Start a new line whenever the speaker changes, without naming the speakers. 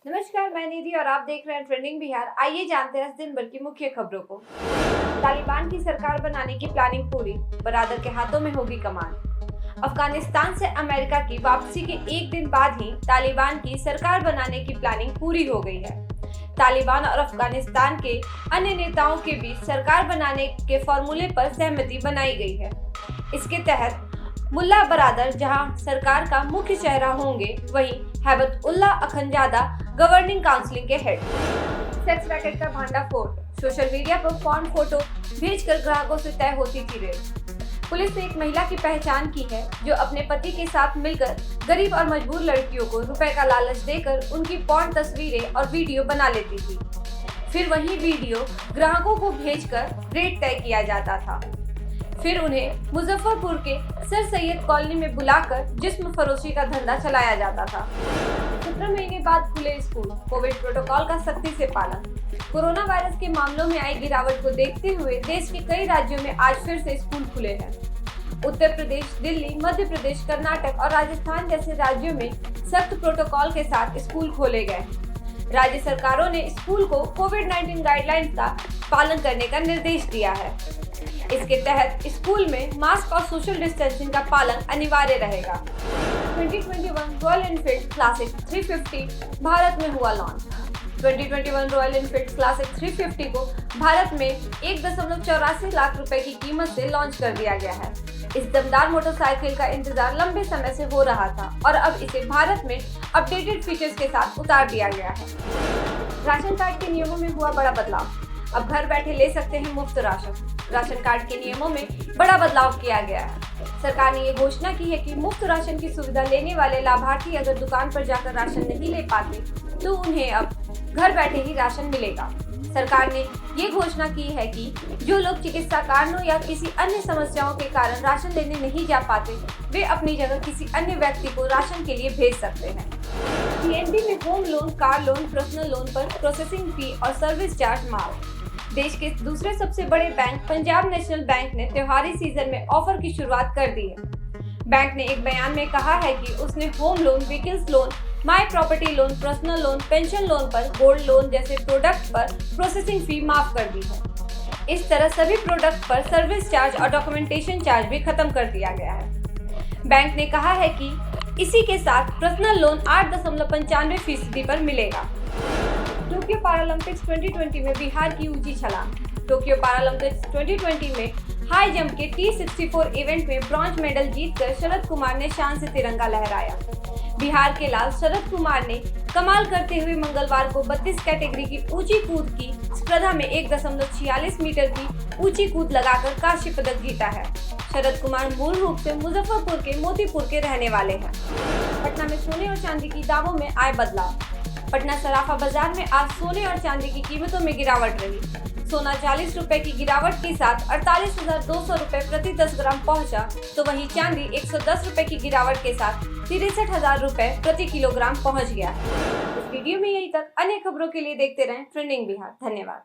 नमस्कार, मैं निधि और आप देख रहे हैं ट्रेंडिंग बिहार। आइए जानते हैं इस दिन भर की मुख्य खबरों को। तालिबान की सरकार बनाने की प्लानिंग पूरी, बरादर के हाथों में होगी कमान। अफगानिस्तान से अमेरिका की वापसी के एक दिन बाद ही तालिबान की सरकार बनाने की प्लानिंग पूरी हो गई है। तालिबान और अफगानिस्तान के अन्य नेताओं के बीच सरकार बनाने के फॉर्मूले पर सहमति बनाई गई है। इसके तहत मुल्ला बरादर जहां सरकार का मुख्य चेहरा होंगे, वहीं हैबतुल्ला अखंजादा गवर्निंग काउंसिल के हेड। सेक्स रैकेट का भांडाफोड़, सोशल मीडिया पर पॉर्न फोटो भेजकर ग्राहकों से तय होती थी रेट। पुलिस ने एक महिला की पहचान की है जो अपने पति के साथ मिलकर गरीब और मजबूर लड़कियों को रुपए का लालच देकर उनकी पॉर्न तस्वीरें और वीडियो बना लेती थी। फिर वही वीडियो ग्राहकों को भेजकर रेट तय किया जाता था। फिर उन्हें मुजफ्फरपुर के सर सैयद कॉलोनी में बुलाकर जिस्म फरोशी का धंधा चलाया जाता था। 17 महीने बाद खुले स्कूल, कोविड प्रोटोकॉल का सख्ती से पालन। कोरोना वायरस के मामलों में आई गिरावट को देखते हुए देश के कई राज्यों में आज फिर से स्कूल खुले हैं। उत्तर प्रदेश, दिल्ली, मध्य प्रदेश, कर्नाटक और राजस्थान जैसे राज्यों में सख्त प्रोटोकॉल के साथ स्कूल खोले गए। राज्य सरकारों ने स्कूल को कोविड-19 गाइडलाइंस का पालन करने का निर्देश दिया है। इसके तहत स्कूल में मास्क और सोशल डिस्टेंसिंग का पालन अनिवार्य रहेगा। 2021 रॉयल एनफील्ड क्लासिक 350 भारत में हुआ लॉन्च। 2021 रॉयल एनफील्ड क्लासिक 350 को भारत में 1.84 लाख रुपए की कीमत से लॉन्च कर दिया गया है। इस दमदार मोटरसाइकिल का इंतजार लंबे समय से हो रहा था और अब इसे भारत में अपडेटेड फीचर्स के साथ उतार दिया गया है। राशन कार्ड के नियमों में हुआ बड़ा बदलाव, अब घर बैठे ले सकते हैं मुफ्त राशन। राशन कार्ड के नियमों में बड़ा बदलाव किया गया है। सरकार ने ये घोषणा की है कि मुफ्त राशन की सुविधा लेने वाले लाभार्थी अगर दुकान पर जाकर राशन नहीं ले पाते तो उन्हें अब घर बैठे ही राशन मिलेगा। सरकार ने ये घोषणा की है कि जो लोग चिकित्सा कारणों या किसी अन्य समस्याओं के कारण राशन लेने नहीं जा पाते, वे अपनी जगह किसी अन्य व्यक्ति को राशन के लिए भेज सकते हैं। पीएनबी में home loan, car loan, personal loan पर प्रोसेसिंग फी और सर्विस चार्ज माफ। देश के दूसरे सबसे बड़े बैंक पंजाब नेशनल बैंक ने त्योहारी सीजन में ऑफर की शुरुआत कर दी है। बैंक ने एक बयान में कहा है कि उसने होम लोन, व्हीकल्स लोन, माई property loan, personal loan, pension loan पर, गोल्ड लोन जैसे प्रोडक्ट पर प्रोसेसिंग फी माफ कर दी है। इस तरह सभी प्रोडक्ट पर सर्विस चार्ज और डॉक्यूमेंटेशन चार्ज भी खत्म कर दिया गया है। बैंक ने कहा है कि इसी के साथ पर्सनल लोन 8.95% पर मिलेगा। टोक्यो पैरालंपिक्स 2020 में बिहार की ऊंची छलांग। टोक्यो पैरालंपिक्स 2020 में हाई जंप के T64 इवेंट में ब्रॉन्ज मेडल जीतकर शरद कुमार ने शान से तिरंगा लहराया। बिहार के लाल शरद कुमार ने कमाल करते हुए मंगलवार को 32 कैटेगरी की ऊंची कूद की स्पर्धा में 1.46 मीटर की ऊंची कूद लगाकर कांस्य पदक जीता है। शरद कुमार मूल रूप से मुजफ्फरपुर के मोतीपुर के रहने वाले हैं। पटना में सोने और चांदी की दामों में आए बदलाव। पटना सराफा बाजार में आज सोने और चांदी की कीमतों में गिरावट रही। सोना 40 रुपए की गिरावट के साथ 48,200 रुपए प्रति 10 ग्राम पहुंचा, तो वहीं चांदी 110 रुपए की गिरावट के साथ 63,000 रुपए प्रति किलोग्राम पहुंच गया। इस वीडियो में यही तक। अन्य खबरों के लिए देखते रहें ट्रेंडिंग बिहार। धन्यवाद।